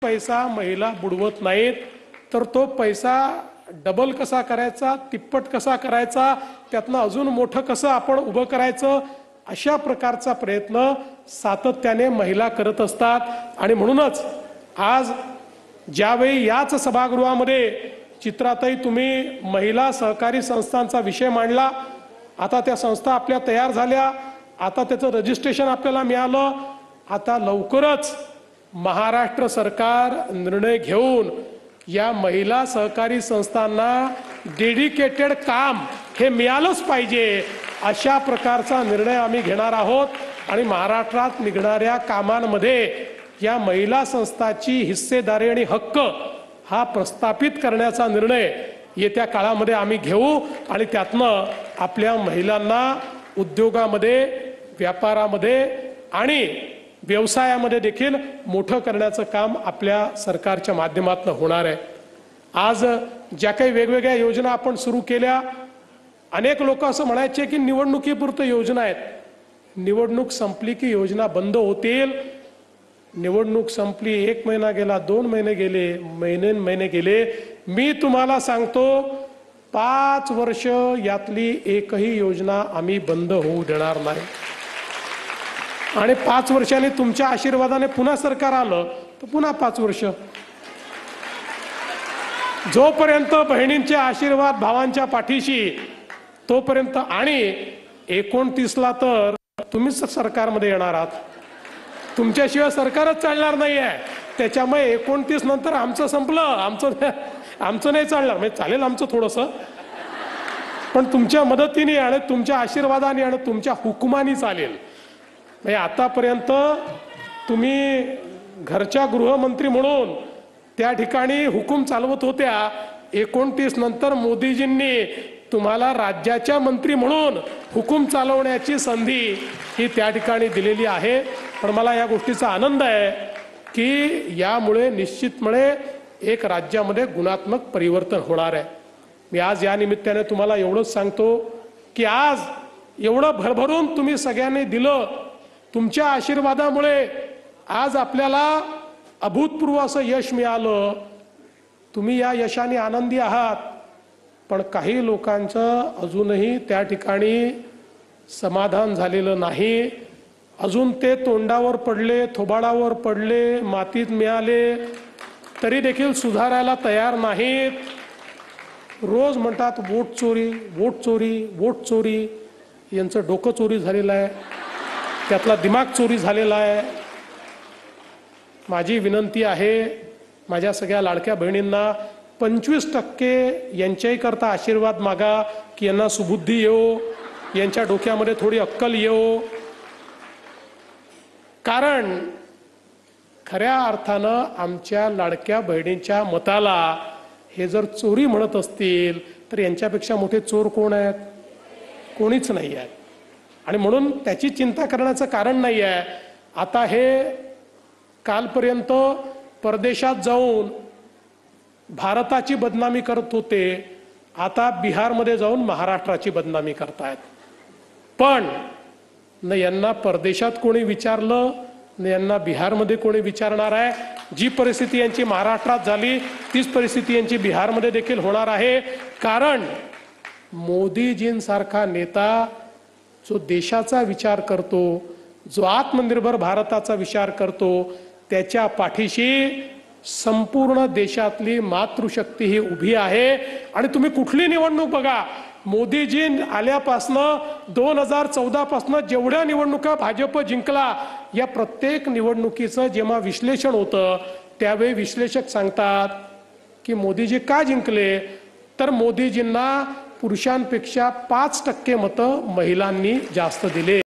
पैसा महिला बुडवत नाहीत, तर तो पैसा डबल कसा करायचा, तिप्पट कसा करायचा, त्यातनं अजून मोठं कसं आपण उभं करायचं, अशा प्रकारचा प्रयत्न सातत्याने महिला करत असतात। आणि म्हणूनच आज ज्यावेळी याच सभागृहामध्ये चित्राताई तुम्ही महिला सहकारी संस्थांचा विषय मांडला, आता त्या संस्था आपल्या तयार झाल्या, आता त्याचं रजिस्ट्रेशन आपल्याला मिळालं, आता लवकरच महाराष्ट्र सरकार निर्णय घेऊन या महिला सहकारी संस्थांना डेडिकेटेड काम हे मिळालंच पाहिजे, अशा प्रकारचा निर्णय आम्ही घेणार आहोत। आणि महाराष्ट्रात निघणाऱ्या कामांमध्ये या महिला संस्थांची हिस्सेदारी आणि हक्क हा प्रस्थापित करण्याचा निर्णय येत्या काळामध्ये आम्ही घेऊ आणि त्यातनं आपल्या महिलांना उद्योगामध्ये, व्यापारामध्ये आणि व्यवसायामध्ये देखील मोठं करण्याचं काम आपल्या सरकारच्या माध्यमातून होणार आहे। आज ज्या काही वेगवेगळ्या योजना आपण सुरू केल्या, अनेक लोक असं म्हणायचे की निवडणुकीपुरतं योजना आहेत, निवडणूक संपली की योजना बंद होतील। निवडणूक संपली, 1 महिना गेला, 2 महिने गेले, महिने गेले, मी तुम्हाला सांगतो 5 वर्ष यातली एकही योजना आम्ही बंद होऊ देणार नाही। आणि 5 वर्षांनी तुमच्या आशीर्वादाने पुन्हा सरकार आलं तर पुन्हा 5 वर्ष, जोपर्यंत बहिणींचे आशीर्वाद भावांच्या पाठीशी तोपर्यंत। आणि 29ला तर तुम्हीच सरकारमध्ये येणार आहात, तुमच्याशिवाय सरकारच चालणार नाहीये। त्याच्यामुळे 29 नंतर आमचं संपलं, आमचं नाही चालणार, म्हणजे चालेल आमचं थोडंसं, पण तुमच्या मदतीने आणि तुमच्या आशीर्वादाने आणि तुमच्या हुकुमानी चालेल। म्हणजे आतापर्यंत तुम्ही घरच्या गृहमंत्री म्हणून त्या ठिकाणी हुकूम चालवत होत्या, 29 नंतर मोदीजींनी तुम्हाला राज्याच्या मंत्री म्हणून हुकूम चालवण्याची संधी ही त्या ठिकाणी दिलेली आहे। पण मला या गोष्टीचा आनंद आहे की यामुळे निश्चितपणे एक राज्यामध्ये गुणात्मक परिवर्तन होणार आहे। मी आज या निमित्ताने तुम्हाला एवढंच सांगतो की आज एवढं भरभरून तुम्ही सगळ्यांनी दिलं, तुमच्या आशीर्वादामुळे आज आपल्याला अभूतपूर्व असं यश मिळालं, तुम्ही या यशाने आनंदी आहात। पण काही लोकांचं अजूनही त्या ठिकाणी समाधान झालेलं नाही, अजून ते तोंडावर पडले, थोबाडावर पडले, मातीत मिळाले तरी देखील सुधारायला तयार नाहीत। रोज म्हणतात वोट चोरी, वोट चोरी, वोट चोरी। यांचं डोकं चोरी झालेलं आहे, त्यातला दिमाग चोरी झालेला आहे। माझी विनंती आहे माझ्या सगळ्या लाडक्या बहिणींना, 25% यांच्याही करता आशीर्वाद मागा की यांना सुबुद्धी येऊ, यांच्या डोक्यामध्ये थोडी अक्कल येऊ। कारण खऱ्या अर्थानं आमच्या लाडक्या बहिणींच्या मताला हे जर चोरी म्हणत असतील तर यांच्यापेक्षा मोठे चोर कोण आहेत? कोणीच नाही आहे। आणि म्हणून त्याची चिंता करण्याचं कारण नाही आहे। आता हे कालपर्यंत परदेशात जाऊन भारताची बदनामी करत होते, आता बिहारमध्ये जाऊन महाराष्ट्राची बदनामी करतायत। पण न यांना परदेशात कोणी विचारलं, न यांना बिहारमध्ये कोणी विचारणार आहे। जी परिस्थिती यांची महाराष्ट्रात झाली तीच परिस्थिती यांची बिहारमध्ये देखील होणार आहे। कारण मोदीजींसारखा नेता जो देशाचा विचार करतो, जो आत्मनिर्भर भारताचा विचार करतो, त्याच्या पाठीशी संपूर्ण देशातली मातृशक्ती ही उभी आहे। आणि तुम्ही कुठली निवडणूक बघा, मोदीजी आल्यापासनं 2014 पासनं जेवढ्या निवडणुका भाजप जिंकला, या प्रत्येक निवडणुकीचं जेव्हा विश्लेषण होतं त्यावेळी विश्लेषक सांगतात की मोदीजी का जिंकले, तर मोदीजींना पुरुषांपेक्षा 5% मतं महिलांनी जास्त दिले।